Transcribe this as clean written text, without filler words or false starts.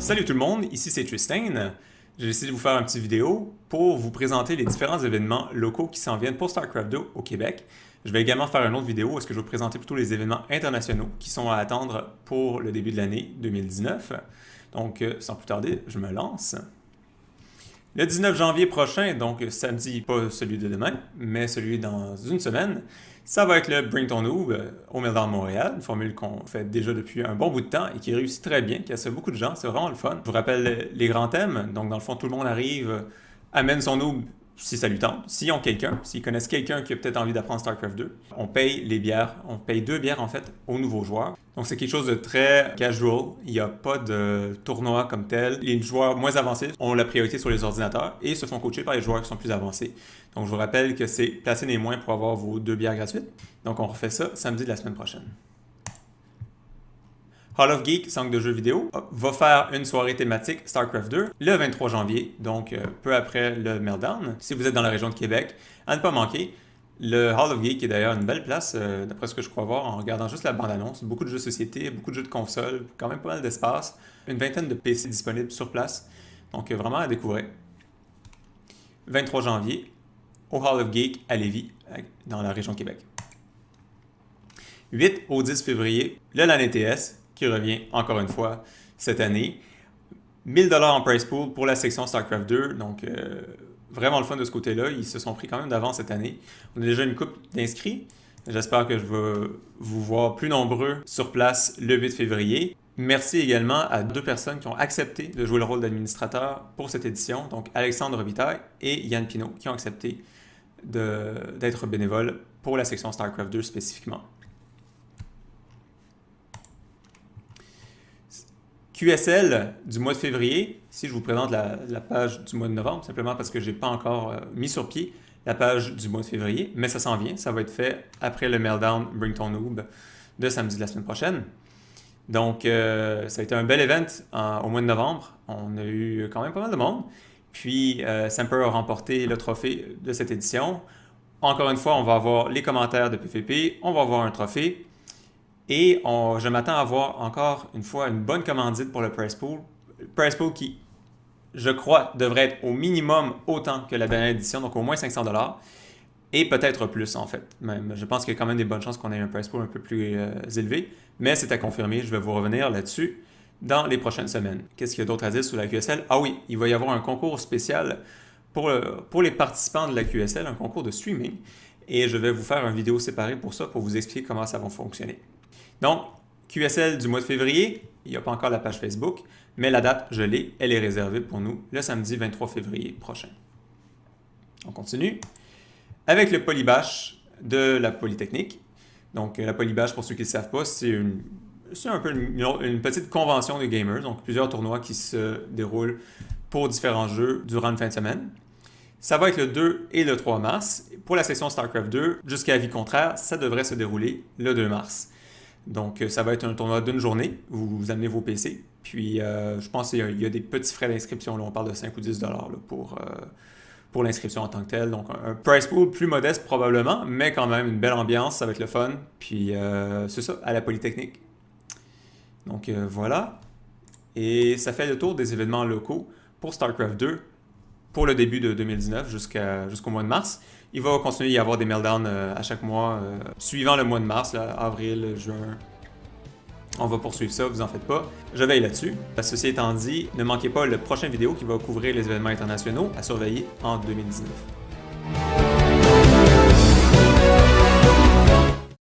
Salut tout le monde, ici c'est Tristan. J'ai décidé de vous faire une petite vidéo pour vous présenter les différents événements locaux qui s'en viennent pour StarCraft 2 au Québec. Je vais également faire une autre vidéo où est-ce que je vais vous présenter plutôt les événements internationaux qui sont à attendre pour le début de l'année 2019. Donc, sans plus tarder, je me lance. Le 19 janvier prochain, donc samedi, pas celui de demain, mais celui dans une semaine, ça va être le Bring Ton Noob au Meltdown Montréal, une formule qu'on fait déjà depuis un bon bout de temps et qui réussit très bien, qui attire beaucoup de gens, c'est vraiment le fun. Je vous rappelle les grands thèmes, donc dans le fond, tout le monde arrive, amène son noob si ça lui tente, s'ils ont quelqu'un, s'ils connaissent quelqu'un qui a peut-être envie d'apprendre StarCraft 2. On paye les bières, on paye 2 bières en fait aux nouveaux joueurs. Donc c'est quelque chose de très casual, il n'y a pas de tournoi comme tel. Les joueurs moins avancés ont la priorité sur les ordinateurs et se font coacher par les joueurs qui sont plus avancés. Donc je vous rappelle que c'est placer les moins pour avoir vos 2 bières gratuites. Donc on refait ça samedi de la semaine prochaine. Hall of Geek, centre de jeux vidéo, va faire une soirée thématique StarCraft 2 le 23 janvier, donc peu après le Meltdown. Si vous êtes dans la région de Québec, à ne pas manquer. Le Hall of Geek est d'ailleurs une belle place, d'après ce que je crois voir en regardant juste la bande-annonce. Beaucoup de jeux de société, beaucoup de jeux de console, quand même pas mal d'espace. Une vingtaine de PC disponibles sur place, donc vraiment à découvrir. 23 janvier, au Hall of Geek à Lévis, dans la région de Québec. 8 au 10 février, le LAN ETS, qui revient encore une fois cette année. 1000$ en prize pool pour la section StarCraft 2, donc vraiment le fun de ce côté-là. Ils se sont pris quand même d'avance cette année. On a déjà une couple d'inscrits. J'espère que je vais vous voir plus nombreux sur place le 8 février. Merci également à 2 personnes qui ont accepté de jouer le rôle d'administrateur pour cette édition, donc Alexandre Robitaille et Yann Pinault, qui ont accepté d'être bénévoles pour la section StarCraft 2 spécifiquement. QSL du mois de février, ici je vous présente la page du mois de novembre, simplement parce que je n'ai pas encore mis sur pied la page du mois de février, mais ça s'en vient, ça va être fait après le Meltdown Bring Ton Noob de samedi de la semaine prochaine. Donc ça a été un bel event au mois de novembre, on a eu quand même pas mal de monde, puis Semper a remporté le trophée de cette édition. Encore une fois, on va avoir les commentaires de PVP, on va avoir un trophée, et je m'attends à avoir encore une fois une bonne commandite pour le prize pool. Le prize pool qui, je crois, devrait être au minimum autant que la dernière édition, donc au moins 500$. Et peut-être plus en fait. Même, je pense qu'il y a quand même des bonnes chances qu'on ait un prize pool un peu plus élevé. Mais c'est à confirmer, je vais vous revenir là-dessus dans les prochaines semaines. Qu'est-ce qu'il y a d'autre à dire sur la QSL? Ah oui, il va y avoir un concours spécial pour les participants de la QSL, un concours de streaming. Et je vais vous faire une vidéo séparée pour ça, pour vous expliquer comment ça va fonctionner. Donc, QSL du mois de février, il n'y a pas encore la page Facebook, mais la date, je l'ai, elle est réservée pour nous le samedi 23 février prochain. On continue avec le Polybash de la Polytechnique. Donc, la Polybash, pour ceux qui ne le savent pas, c'est un peu une petite convention de gamers, donc plusieurs tournois qui se déroulent pour différents jeux durant une fin de semaine. Ça va être le 2 et le 3 mars. Pour la session StarCraft 2, jusqu'à avis contraire, ça devrait se dérouler le 2 mars. Donc, ça va être un tournoi d'une journée. Vous amenez vos PC. Puis, je pense qu'il y a des petits frais d'inscription. On parle de 5 ou 10$ là, pour l'inscription en tant que telle. Donc, un prize pool plus modeste probablement, mais quand même une belle ambiance. Ça va être le fun. Puis, c'est ça, à la Polytechnique. Donc, voilà. Et ça fait le tour des événements locaux pour StarCraft 2 pour le début de 2019 jusqu'au mois de mars. Il va continuer à y avoir des meltdowns à chaque mois, suivant le mois de mars, là, avril, juin. On va poursuivre ça, vous en faites pas. Je veille là-dessus. Ceci étant dit, ne manquez pas la prochaine vidéo qui va couvrir les événements internationaux à surveiller en 2019.